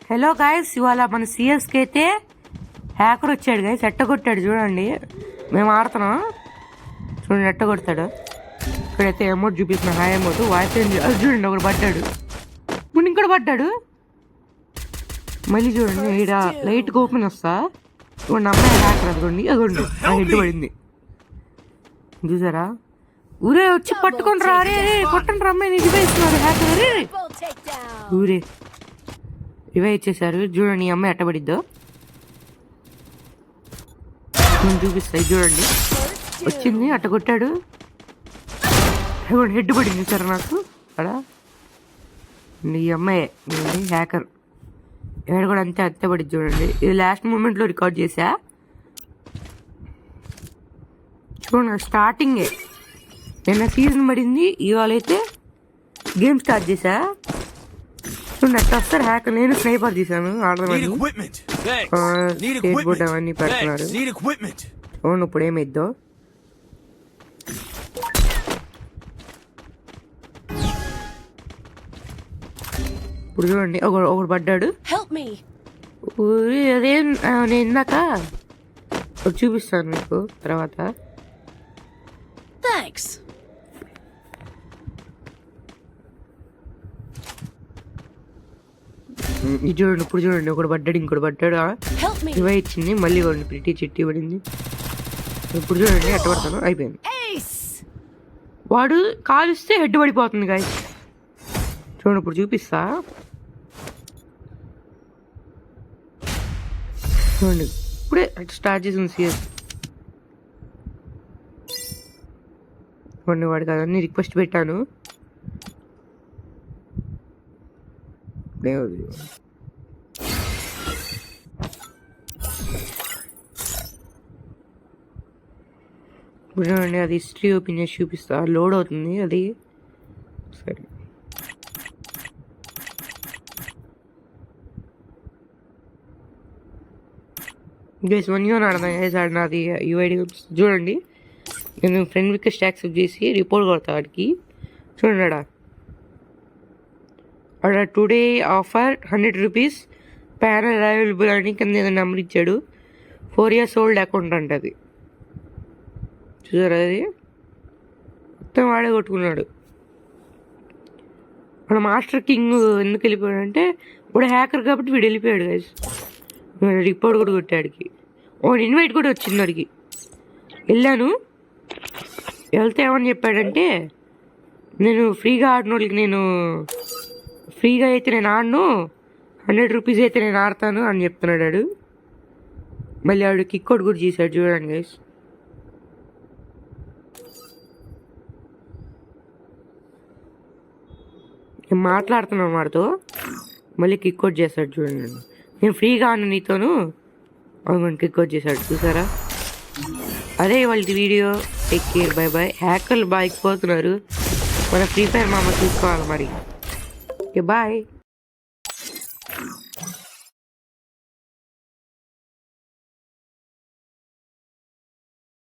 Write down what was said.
Hello guys, ఇవాళ మన సిఎస్కి అయితే హ్యాకర్ వచ్చాడు గైస్. ఎట్టగొట్టాడు చూడండి. మేము ఆడుతున్నాం చూడండి, ఎట్టగొడతాడు. ఇక్కడైతే అమౌంట్ చూపిస్తున్నా, హాయ్ అమౌంట్ వాయిస్ చూడండి. ఒకడు పడ్డాడు, ఇప్పుడు ఇంకోటి పడ్డాడు. మళ్ళీ చూడండి, ఇక్కడ లైట్గా ఓపెన్ వస్తా చూడండి. అమ్మాయి హ్యాకర్ అదిగోండి, అదిగోండి ఆ హెడ్ పడింది చూసారా. ఊరే వచ్చి పట్టుకొని రా, రే కొట్టండి రా, అమ్మాయి ఇది వేస్తున్నారు హ్యాకర్. రే ఊరే ఇవే ఇచ్చేసారు చూడండి. ఈ అమ్మాయి ఎట్టబడిద్దో నేను చూపిస్తాయి చూడండి. వచ్చింది, అట్ట కొట్టాడు, హెడ్ పడింది సార్ నాకు అక్కడ. ఈ అమ్మాయి హ్యాకర్ హెడ్ కూడా అంతే అంతే పడింది చూడండి. ఇది లాస్ట్ మూమెంట్లో రికార్డ్ చేసా చూడండి. స్టార్టింగే నిన్న సీజన్ పడింది, ఇవాళ అయితే గేమ్ స్టార్ట్ చేసా చూడండి. అట్లా వస్తారు హ్యాకర్. నేను స్నైపర్ తీసాను ఆడదామని, స్టేట్ బోర్డ్ అవన్నీ పెడుతున్నారు. అవును, ఇప్పుడు ఏమైద్దో ఇప్పుడు చూడండి. ఒకడు పడ్డాడు. అదేం నేను ఇందాక చూపిస్తాను మీకు తర్వాత. ఇది చూడండి, ఇప్పుడు చూడండి. ఒకడు పడ్డాడు, ఇంకోటి పడ్డాడు. ఇవే ఇచ్చింది, మళ్ళీ వాడిని ప్రిటీ చిట్టి పడింది. ఇప్పుడు చూడండి ఎట్ట పడతాను, అయిపోయింది. వాడు కాలుస్తే హెడ్ పడిపోతుంది గాయస్ చూడండి. ఇప్పుడు చూపిస్తా చూడండి. ఇప్పుడే స్టార్ట్ చేసింది సిఎస్ చూడండి. వాడికి అవన్నీ రిక్వెస్ట్ పెట్టాను. చూడండి, అది హిస్టరీ ఓపెన్ చేసి చూపిస్తా. లోడ్ అవుతుంది అది. సరే గైస్ 1v1 ఆడదాం గైస్. ఆడినది యూఐడి చూడండి. నేను ఫ్రెండ్ రిక్వెస్ట్ యాక్సెప్ట్ చేసి రిపోర్ట్ కొడతా వాడికి చూడండి. అక్కడ today offer 100 rupees panel available అని కింద ఏదో నెంబర్ ఇచ్చాడు. 4 years ఓల్డ్ అకౌంట్ అంట అది చూసారా. అది మొత్తం వాడే కొట్టుకున్నాడు. మన మాస్టర్ కింగ్ ఎందుకు వెళ్ళిపోయాడు అంటే వాడు హ్యాకర్ కాబట్టి వీడు వెళ్ళిపోయాడు గైస్. రిపోర్ట్ కూడా కొట్టాడికి. ఇన్వైట్ కూడా వచ్చింది వాడికి. వెళ్ళాను, వెళ్తే ఏమని చెప్పాడంటే నేను ఫ్రీగా ఆడిన వాళ్ళకి నేను ఫ్రీగా అయితే నేను ఆడను, 100 రూపీస్ అయితే నేను ఆడతాను అని చెప్తున్నాడు. మళ్ళీ ఆడు కిక్అవుట్ కూడా చేశాడు చూడండి గైస్. నేను మాట్లాడుతున్నాను వాడితో, మళ్ళీ కిక్అవుట్ చేశాడు చూడండి. నేను ఫ్రీగా ఆడిన నీతోను అవును కిక్అవుట్ చేశాడు చూసారా. అదే వాళ్ళ video. Take care, bye bye. హ్యాకర్లు బాగా ఎక్కిపోతున్నారు, మన ఫ్రీ ఫైర్ మామ చూసుకోవాలి మరి. Okay, bye.